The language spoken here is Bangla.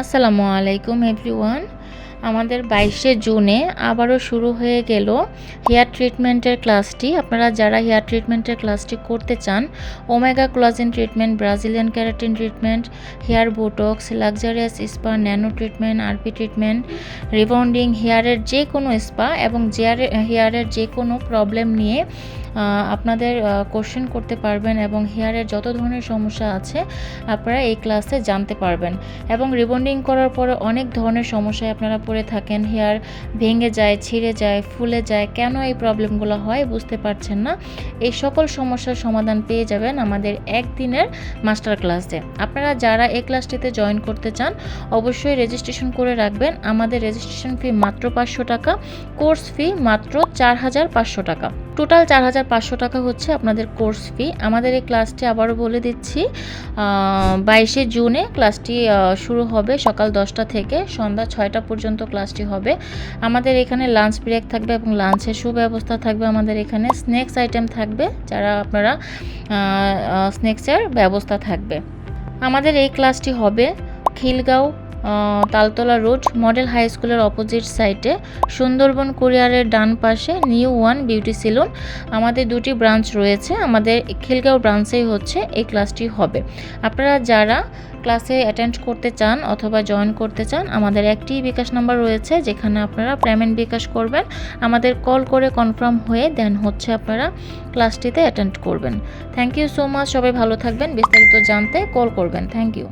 আসসালামু আলাইকুম এভরিওয়ান। আমাদের 22শে জুনে আবারও শুরু হয়ে গেল হেয়ার ট্রিটমেন্টের ক্লাসটি। আপনারা যারা হেয়ার ট্রিটমেন্টের ক্লাসটি করতে চান, omega collagen treatment, Brazilian keratin treatment, hair botox, luxurious spa, nano treatment, RP treatment, rebonding, হেয়ারের যে কোনো স্পা এবং হেয়ারের যে কোনো প্রবলেম নিয়ে আপনাদের কোশ্চেন করতে পারবেন এবং হেয়ারের যত ধরনের সমস্যা আছে আপনারা এই ক্লাসে জানতে পারবেন। এবং রিবন্ডিং করার পরে অনেক ধরনের সমস্যায় আপনারা পড়ে থাকেন, হেয়ার ভেঙে যায়, ছিঁড়ে যায়, ফুলে যায়, কেন এই প্রবলেমগুলো হয় বুঝতে পারছেন না। এই সকল সমস্যার সমাধান পেয়ে যাবেন আমাদের একদিনের মাস্টার ক্লাসে। আপনারা যারা এই ক্লাসটিতে জয়েন করতে চান অবশ্যই রেজিস্ট্রেশন করে রাখবেন। আমাদের রেজিস্ট্রেশন ফি মাত্র 500 টাকা, কোর্স ফি মাত্র 4500 টাকা। টোটাল 4500 টাকা হচ্ছে আপনাদের কোর্স ফি। আমাদের এই ক্লাসটি আবারও বলে দিচ্ছি, 22শে জুনে ক্লাসটি শুরু হবে সকাল 10টা থেকে সন্ধ্যা 6টা পর্যন্ত ক্লাসটি হবে। আমাদের এখানে লাঞ্চ ব্রেক থাকবে এবং লাঞ্চের সুব্যবস্থা থাকবে। আমাদের এখানে স্ন্যাক্স আইটেম থাকবে, যারা আপনারা স্ন্যাক্সের ব্যবস্থা থাকবে। আমাদের এই ক্লাসটি হবে Khilgaon Taltala road, model high স্কুলের অপোজিট সাইডে, সুন্দরবন কুরিয়ারের ডান পাশে, নিউ ওয়ান বিউটি সেলুন। আমাদের দুটি ব্রাঞ্চ রয়েছে, আমাদের খিলগাঁও ব্রাঞ্চেই হচ্ছে এই ক্লাসটি হবে। আপনারা যারা ক্লাসে অ্যাটেন্ড করতে চান অথবা জয়েন করতে চান, আমাদের একটি বিকাশ নাম্বার রয়েছে যেখানে আপনারা পেমেন্ট বিকাশ করবেন, আমাদের কল করে কনফার্ম হয়ে দেন হচ্ছে আপনারা ক্লাসটিতে অ্যাটেন্ড করবেন। থ্যাংক ইউ সো মাচ, সবাই ভালো থাকবেন। বিস্তারিত জানতে কল করবেন। Thank you.